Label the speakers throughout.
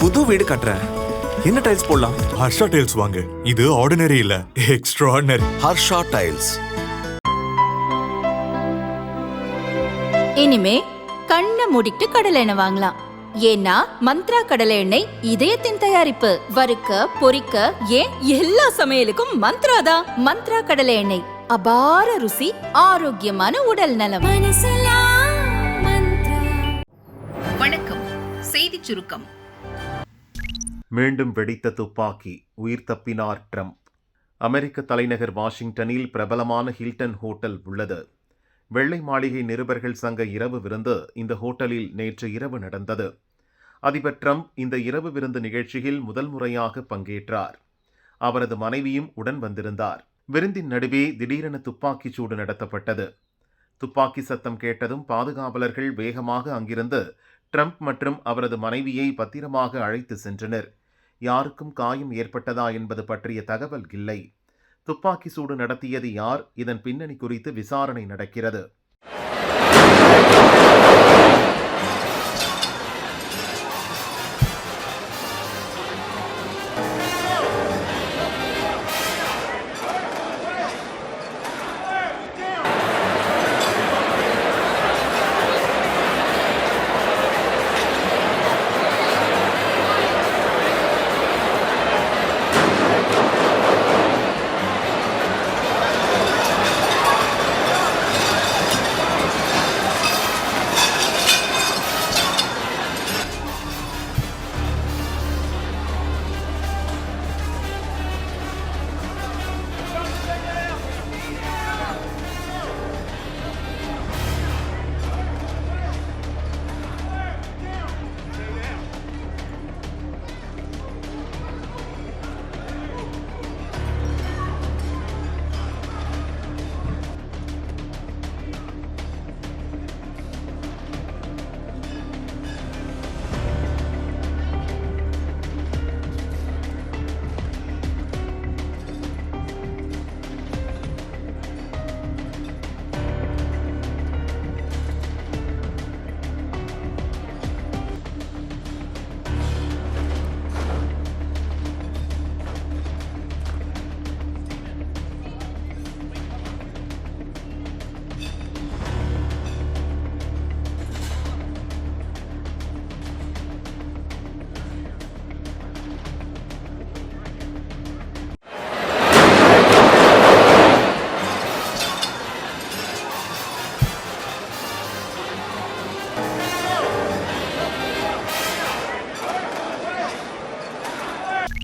Speaker 1: புது வீடு கட்டுறேன். என்ன டைல்ஸ் போடலாம்?
Speaker 2: ஹர்ஷா டைல்ஸ் வாங்க. இது ஆர்டினரி இல்ல, எக்ஸ்ட்ராஆர்டினரி.
Speaker 1: ஹர்ஷா டைல்ஸ்.
Speaker 3: இனிமே கண்ணை மூடிட்டு கடலை எண்ணெய் வாங்கலாம். ஏன்னா மந்த்ரா கடலை எண்ணெய் இதயத்தின் தயாரிப்பு. வறுக்க பொரிக்க ஏன் எல்லா சமையலுக்கும் மந்த்ரா தான். மந்த்ரா கடலை எண்ணெய், அபார ருசி, ஆரோக்கியமான உடல் நலம்.
Speaker 4: வணக்கம். செய்தி சுருக்கம்.
Speaker 5: மீண்டும் வெடித்த துப்பாக்கி, உயிர் தப்பினார் ட்ரம்ப். அமெரிக்க தலைநகர் வாஷிங்டனில் பிரபலமான ஹில்டன் ஹோட்டல் உள்ளது. வெள்ளை மாளிகை நிருபர்கள் சங்க இரவு விருந்து இந்த ஹோட்டலில் நேற்று இரவு நடந்தது. அதிபர் ட்ரம்ப் இந்த இரவு விருந்து நிகழ்ச்சியில் முதல் முறையாக பங்கேற்றார். அவரது மனைவியும் உடன் வந்திருந்தார். விருந்தின் நடுவே திடீரென துப்பாக்கிச் சூடு நடத்தப்பட்டது. துப்பாக்கி சத்தம் கேட்டதும் பாதுகாவலர்கள் வேகமாக அங்கிருந்து ட்ரம்ப் மற்றும் அவரது மனைவியை பத்திரமாக அழைத்து சென்றனர். யாருக்கும் காயம் ஏற்பட்டதா என்பது பற்றிய தகவல் இல்லை. துப்பாக்கி சூடு நடத்தியது யார், இதன் பின்னணி குறித்து விசாரணை நடக்கிறது.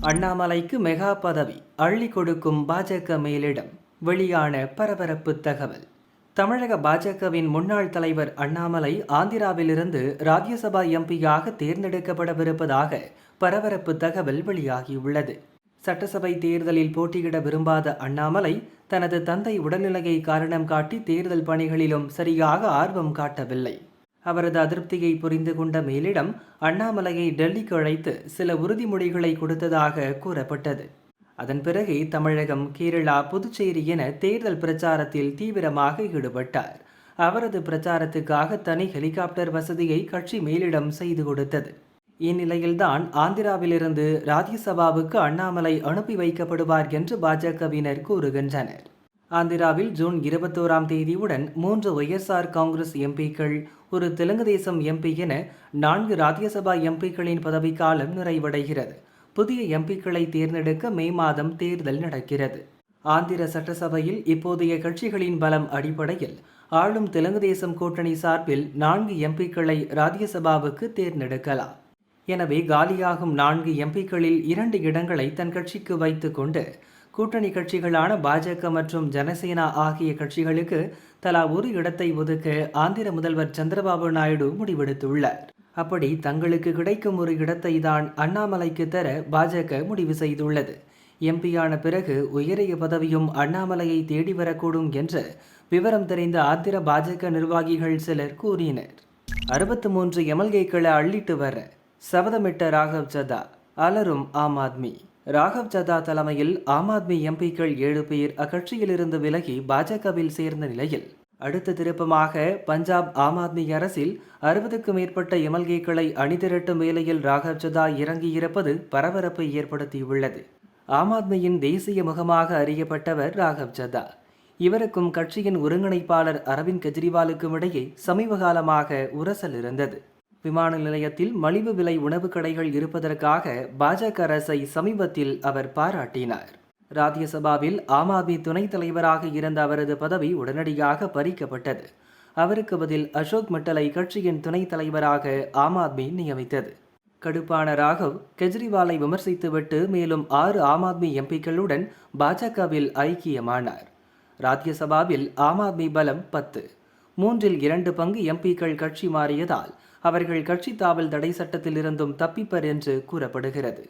Speaker 6: அண்ணாமலைக்கு மெகா பதவி அள்ளி கொடுக்கும் பாஜக மேலிடம். வெளியான பரபரப்பு தகவல். தமிழக பாஜகவின் முன்னாள் தலைவர் அண்ணாமலை ஆந்திராவிலிருந்து ராஜ்யசபா எம்பியாக தேர்ந்தெடுக்கப்படவிருப்பதாக பரபரப்பு தகவல் வெளியாகியுள்ளது. சட்டசபை தேர்தலில் போட்டியிட விரும்பாத அண்ணாமலை தனது தந்தை உடல்நிலையை காரணம் காட்டி தேர்தல் பணிகளிலும் சரியாக ஆர்வம் காட்டவில்லை. அவரது அதிருப்தியை புரிந்து கொண்ட மேலிடம் அண்ணாமலையை டெல்லிக்கு அழைத்து சில உறுதிமொழிகளை கொடுத்ததாக கூறப்பட்டது. அதன் பிறகு தமிழகம், கேரளா, புதுச்சேரி என தேர்தல் பிரச்சாரத்தில் தீவிரமாக ஈடுபட்டார். அவரது பிரச்சாரத்துக்காக தனி ஹெலிகாப்டர் வசதியை கட்சி மேலிடம் செய்து கொடுத்தது. இந்நிலையில்தான் ஆந்திராவிலிருந்து ராஜ்யசபாவுக்கு அண்ணாமலை அனுப்பி வைக்கப்படுவார் என்று பாஜகவினர் கூறுகின்றனர். ஆந்திராவில் ஜூன் 21ஆம் தேதியுடன் 3 ஒய்எஸ்ஆர் காங்கிரஸ் எம்பிக்கள், ஒரு தெலுங்கு தேசம் எம்பி என 4 ராஜ்யசபா எம்பிக்களின் பதவிக்காலம் நிறைவடைகிறது. புதிய எம்பிக்களை தேர்ந்தெடுக்க மே மாதம் தேர்தல் நடக்கிறது. ஆந்திர சட்டசபையில் இப்போதைய கட்சிகளின் பலம் அடிப்படையில் ஆளும் தெலுங்கு தேசம் கூட்டணி சார்பில் 4 எம்பிக்களை ராஜ்யசபாவுக்கு தேர்ந்தெடுக்கலாம். எனவே காலியாகும் 4 எம்பிக்களில் 2 இடங்களை தன் கட்சிக்கு வைத்துக் கொண்டு கூட்டணி கட்சிகளான பாஜக மற்றும் ஜனசேனா ஆகிய கட்சிகளுக்கு தலா ஒரு இடத்தை ஒதுக்க ஆந்திர முதல்வர் சந்திரபாபு நாயுடு முடிவெடுத்துள்ளார். அப்படி தங்களுக்கு கிடைக்கும் ஒரு இடத்தை தான் அண்ணாமலைக்கு தர பாஜக முடிவு செய்துள்ளது. எம்பியான பிறகு உயரிய பதவியும் அண்ணாமலையை தேடி வரக்கூடும் என்று விவரம் தெரிந்த ஆந்திர பாஜக நிர்வாகிகள் சிலர் கூறினர். 63 எம்எல்ஏக்களை அள்ளிட்டு வர சபதமிட்ட ராகவ் சதா, அலரும் ஆம் ஆத்மி. ராகவ் சதா தலைமையில் ஆம் ஆத்மி எம்பிக்கள் 7 பேர் அக்கட்சியிலிருந்து விலகி பாஜகவில் சேர்ந்த நிலையில் அடுத்த திருப்பமாக பஞ்சாப் ஆம் ஆத்மி அரசில் 60க்கும் மேற்பட்ட எம்எல்ஏக்களை அணிதிரட்டும் வேலையில் ராகவ் சதா இறங்கியிருப்பது பரபரப்பை ஏற்படுத்தியுள்ளது. ஆம் ஆத்மியின் தேசிய முகமாக அறியப்பட்டவர் ராகவ் சதா. இவருக்கும் கட்சியின் ஒருங்கிணைப்பாளர் அரவிந்த் கெஜ்ரிவாலுக்கும் இடையே சமீப காலமாக உரசல் இருந்தது. விமான நிலையத்தில் மலிவு விலை உணவு கடைகள் இருப்பதற்காக பாஜக அரசை சமீபத்தில் அவர் பாராட்டினார். ராஜ்யசபாவில் ஆம் ஆத்மி துணைத் தலைவராக இருந்த அவரது பதவி உடனடியாக பறிக்கப்பட்டது. அவருக்கு பதில் அசோக் மிட்டலை கட்சியின் துணைத் தலைவராக ஆம் ஆத்மி நியமித்தது. கடுப்பான ராகவ் கெஜ்ரிவாலை விமர்சித்துவிட்டு மேலும் 6 ஆம் ஆத்மி எம்பிக்களுடன் பாஜகவில் ஐக்கியமானார். ராஜ்யசபாவில் ஆம் ஆத்மி பலம் 10. 3/2 பங்கு எம்பிக்கள் கட்சி மாறியதால் அவர்கள் கட்சி தாவல் தடை சட்டத்தில் இருந்தும் தப்பிப்பர் என்று கூறப்படுகிறது.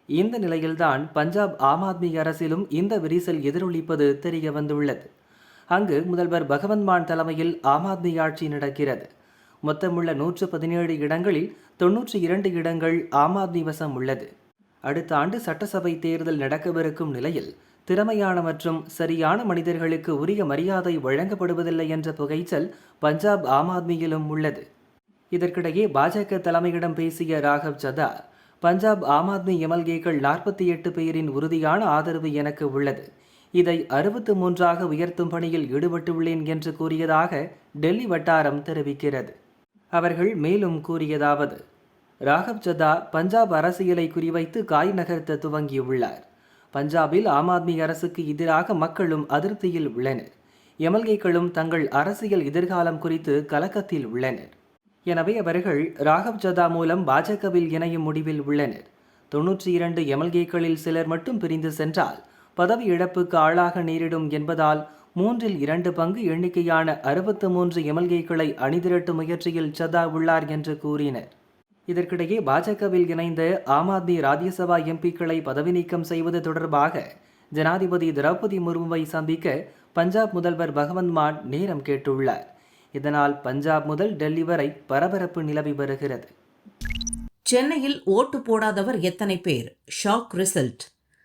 Speaker 6: இந்த நிலையில்தான் பஞ்சாப் ஆம் ஆத்மி அரசிலும் இந்த விரிசல் எதிரொலிப்பது தெரிய வந்துள்ளது. அங்கு முதல்வர் பகவந்த் மான் தலைமையில் ஆம் ஆத்மி ஆட்சி நடக்கிறது. மொத்தமுள்ள 117 இடங்களில் 92 இடங்கள் ஆம் ஆத்மி வசம் உள்ளது. அடுத்த ஆண்டு சட்டசபை தேர்தல் நடக்கவிருக்கும் நிலையில் திறமையான மற்றும் சரியான மனிதர்களுக்கு உரிய மரியாதை வழங்கப்படுவதில்லை என்ற புகைச்சல் பஞ்சாப் ஆம் ஆத்மியிலும் உள்ளது. இதற்கிடையே பாஜக தலைமையிடம் பேசிய ராகவ் சதா, பஞ்சாப் ஆம் ஆத்மி எம்எல்ஏக்கள் 48 பேரின் உறுதியான ஆதரவு எனக்கு உள்ளது. இதை 63ஆக உயர்த்தும் பணியில் ஈடுபட்டுள்ளேன் என்று கூறியதாக டெல்லி வட்டாரம் தெரிவிக்கிறது. அவர்கள் மேலும் கூறியதாவது: ராகவ் சதா பஞ்சாப் அரசியலை குறிவைத்து காய் நகர்த்த துவங்கியுள்ளார். பஞ்சாபில் ஆம் ஆத்மி அரசுக்கு எதிராக மக்களும் அதிருப்தியில் உள்ளனர். எம்எல்ஏக்களும் தங்கள் அரசியல் எதிர்காலம் குறித்து கலக்கத்தில் உள்ளனர். எனவே அவர்கள் ராகவ் சதா மூலம் பாஜகவில் இணையும் முடிவில் உள்ளனர். 92 எம்எல்ஏக்களில் சிலர் மட்டும் பிரிந்து சென்றால் பதவி இழப்புக்கு ஆளாக நேரிடும் என்பதால் 3/2 பங்கு எண்ணிக்கையான 63 எம்எல்ஏக்களை அணிதிரட்டும் முயற்சியில் சதா உள்ளார் என்று கூறினர். இதற்கிடையே பாஜகவில் இணைந்த ஆம் ஆத்மி ராஜ்யசபா எம்பிக்களை பதவி நீக்கம் செய்வது தொடர்பாக ஜனாதிபதி திரௌபதி முர்முவை சந்திக்க பஞ்சாப் முதல்வர் பகவந்த் மான் நேரம் கேட்டுள்ளார். இதனால் பஞ்சாப் முதல் டெல்லி வரை பரபரப்பு நிலவி வருகிறது.
Speaker 7: சென்னையில் ஓட்டு போடாதவர் எத்தனை பேர்? Shock result.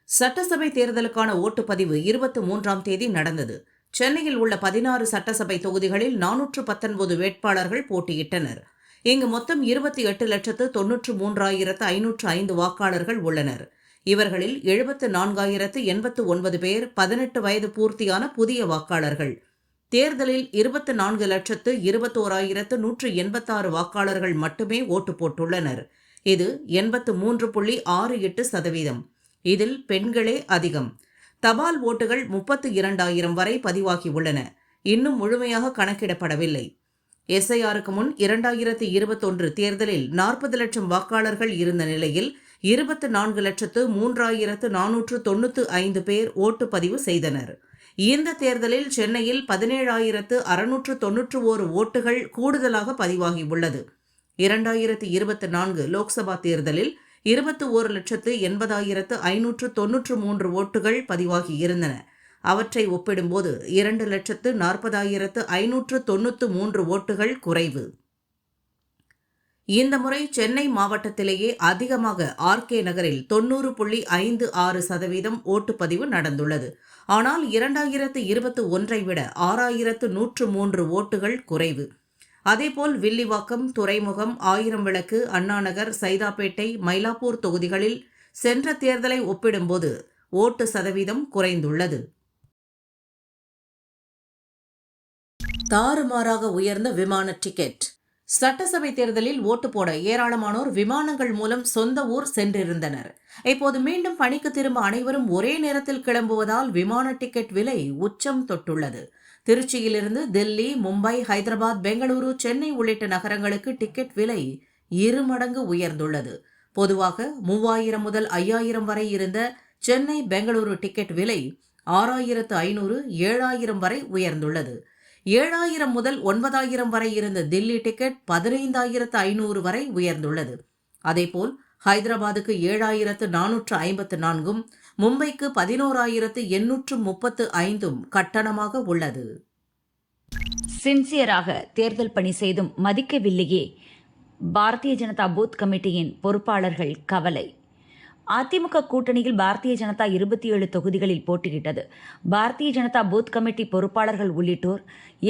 Speaker 7: சட்டசபை தேர்தலுக்கான ஓட்டுப்பதிவு 23ஆம் தேதி நடந்தது. சென்னையில் உள்ள 16 சட்டசபை தொகுதிகளில் 419 வேட்பாளர்கள் போட்டியிட்டனர். இங்கு மொத்தம் 28,93,505 வாக்காளர்கள் உள்ளனர். இவர்களில் 74,089 பேர் 18 வயது பூர்த்தியான புதிய வாக்காளர்கள். தேர்தலில் 24,21,186 வாக்காளர்கள் மட்டுமே ஓட்டு போட்டுள்ளனர். இது 83.68%. இதில் பெண்களே அதிகம். தபால் ஓட்டுகள் 32,000 வரை பதிவாகியுள்ளன. இன்னும் முழுமையாக கணக்கிடப்படவில்லை. எஸ்ஐஆருக்கு முன் 2021 தேர்தலில் 40 லட்சம் வாக்காளர்கள் இருந்த நிலையில் 24,03,495 பேர் ஓட்டுப்பதிவு செய்தனர். இந்த தேர்தலில் சென்னையில் 17,691 ஓட்டுகள் கூடுதலாக பதிவாகியுள்ளது. 2024 லோக்சபா தேர்தலில் 21,80,593 ஓட்டுகள் பதிவாகியிருந்தன. அவற்றை ஒப்பிடும்போது 2,40,593 ஓட்டுகள் குறைவு. இந்த முறை சென்னை மாவட்டத்திலேயே அதிகமாக ஆர்கே நகரில் 90.56% ஓட்டுப்பதிவு நடந்துள்ளது. ஆனால் 2021 விட 6,103 ஓட்டுகள் குறைவு. அதேபோல் வில்லிவாக்கம், துறைமுகம், ஆயிரம் விளக்கு, அண்ணாநகர், சைதாப்பேட்டை, மயிலாப்பூர் தொகுதிகளில் சென்ற தேர்தலை ஒப்பிடும்போது ஓட்டு சதவீதம் குறைந்துள்ளது. தாறுமாறாக உயர்ந்த விமான டிக்கெட். சட்டசபை தேர்தலில் ஓட்டு போட ஏராளமானோர் விமானங்கள் மூலம் சொந்த ஊர் சென்றிருந்தனர். இப்போது மீண்டும் பணிக்கு திரும்ப அனைவரும் ஒரே நேரத்தில் கிளம்புவதால் விமான டிக்கெட் விலை உச்சம் தொட்டுள்ளது. திருச்சியிலிருந்து தில்லி, மும்பை, ஹைதராபாத், பெங்களூரு, சென்னை உள்ளிட்ட நகரங்களுக்கு டிக்கெட் விலை 2 மடங்கு உயர்ந்துள்ளது. பொதுவாக 3,000 முதல் 5,000 வரை இருந்த சென்னை, பெங்களூரு டிக்கெட் விலை 6,500, 7,000 வரை உயர்ந்துள்ளது. 7,000 முதல் 9,000 வரை இருந்த தில்லி டிக்கெட் 15,500 வரை உயர்ந்துள்ளது. அதேபோல் ஹைதராபாத்துக்கு 7,454, மும்பைக்கு 11,835 கட்டணமாக உள்ளது.
Speaker 8: சின்சியராக தேர்தல் பணி செய்தும் மதிக்கவில்லையே பாரதிய ஜனதா பூத் கமிட்டியின் பொறுப்பாளர்கள் கவலை. அதிமுக கூட்டணியில் பாரதிய ஜனதா 27 தொகுதிகளில் போட்டியிட்டது. பாரதிய ஜனதா பூத் கமிட்டி பொறுப்பாளர்கள் உள்ளிட்டோர்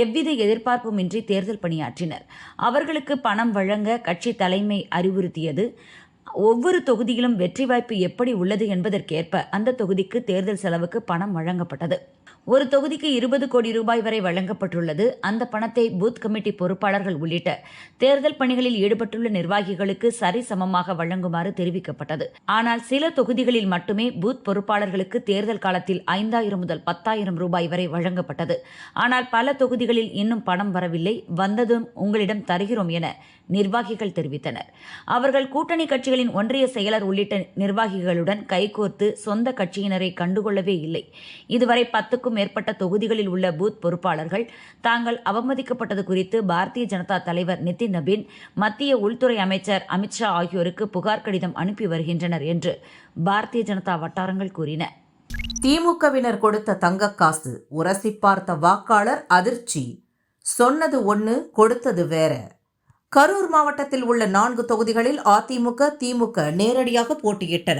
Speaker 8: எவ்வித எதிர்பார்ப்புமின்றி தேர்தல் பணியாற்றினர். அவர்களுக்கு பணம் வழங்க கட்சி தலைமை அறிவுறுத்தியது. ஒவ்வொரு தொகுதியிலும் வெற்றி வாய்ப்பு எப்படி உள்ளது என்பதற்கேற்ப அந்த தொகுதிக்கு தேர்தல் செலவுக்கு பணம் வழங்கப்பட்டது. ஒரு தொகுதிக்கு 20 கோடி ரூபாய் வரை வழங்கப்பட்டுள்ளது. அந்த பணத்தை பூத் கமிட்டி பொறுப்பாளர்கள் உள்ளிட்ட தேர்தல் பணிகளில் ஈடுபட்டுள்ள நிர்வாகிகளுக்கு சரிசமமாக வழங்குமாறு தெரிவிக்கப்பட்டது. ஆனால் சில தொகுதிகளில் மட்டுமே பூத் பொறுப்பாளர்களுக்கு தேர்தல் காலத்தில் 5,000 முதல் 10,000 ரூபாய் வரை வழங்கப்பட்டது. ஆனால் பல தொகுதிகளில் இன்னும் பணம் வரவில்லை. வந்ததும் உங்களிடம் தருகிறோம் என நிர்வாகிகள் தெரிவித்தனர். அவர்கள் கூட்டணி கட்சிகளின் ஒன்றிய செயலர் உள்ளிட்ட நிர்வாகிகளுடன் கைகோர்த்து சொந்த கட்சியினரை கண்டுகொள்ளவே இல்லை. இதுவரை 10க்கும் மேற்பட்ட தொகுதிகளில் உள்ள பூத் பொறுப்பாளர்கள் தாங்கள் அவமதிக்கப்பட்டது குறித்து பாரதிய ஜனதா தலைவர் நிதின் நபீன், மத்திய உள்துறை அமைச்சர் அமித்ஷா ஆகியோருக்கு புகார் கடிதம் அனுப்பி வருகின்றனர் என்று பாரதிய ஜனதா வட்டாரங்கள் கூறின.
Speaker 7: திமுகவினர் கொடுத்த தங்க காசு உரசி பார்த்த வாக்காளர் அதிர்ச்சி. சொன்னது ஒன்று, கொடுத்தது வேற. கரூர் மாவட்டத்தில் உள்ள 4 தொகுதிகளில் அதிமுக, திமுக நேரடியாக போட்டியிட்டன.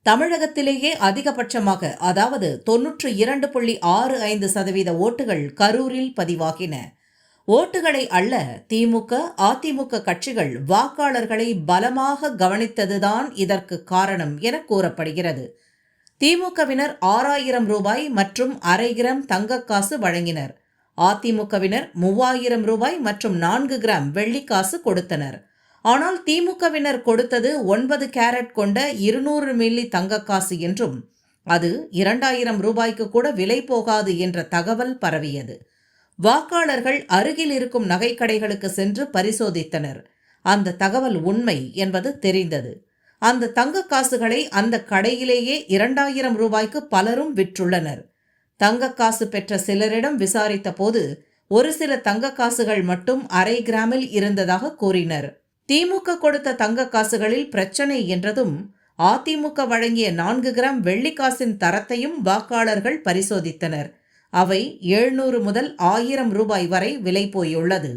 Speaker 7: தமிழகத்திலேயே அதிகபட்சமாக, அதாவது 92.65% ஓட்டுகள் கரூரில் பதிவாகின. ஓட்டுகளை அள்ள திமுக, அதிமுக கட்சிகள் வாக்காளர்களை பலமாக கவனித்ததுதான் இதற்கு காரணம் என கூறப்படுகிறது. திமுகவினர் 6,000 ரூபாய் மற்றும் 1/2 கிராம் தங்கக்காசு வழங்கினர். அதிமுகவினர் 3,000 ரூபாய் மற்றும் 4 கிராம் வெள்ளிக்காசு கொடுத்தனர். ஆனால் திமுகவினர் கொடுத்தது 9 கேரட் கொண்ட 200 மில்லி தங்கக்காசு என்றும் அது 2,000 ரூபாய்க்கு கூட விலை போகாது என்ற தகவல் பரவியது. வாக்காளர்கள் அருகில் இருக்கும் நகைக்கடைகளுக்கு சென்று பரிசோதித்தனர். அந்த தகவல் உண்மை என்பது தெரிந்தது. அந்த தங்க காசுகளை அந்த கடையிலேயே 2,000 ரூபாய்க்கு பலரும் விற்றுள்ளனர். தங்கக்காசு பெற்ற சிலரிடம் விசாரித்த போது ஒரு சில தங்க காசுகள் மட்டும் 1/2 கிராமில் இருந்ததாக கூறினர். திமுக கொடுத்த தங்க காசுகளில் பிரச்சனை என்றதும் அதிமுக வழங்கிய 4 கிராம் வெள்ளிக்காசின் தரத்தையும் வாக்காளர்கள் பரிசோதித்தனர். அவை 700 முதல் 1,000 ரூபாய் வரை விலை போயுள்ளது.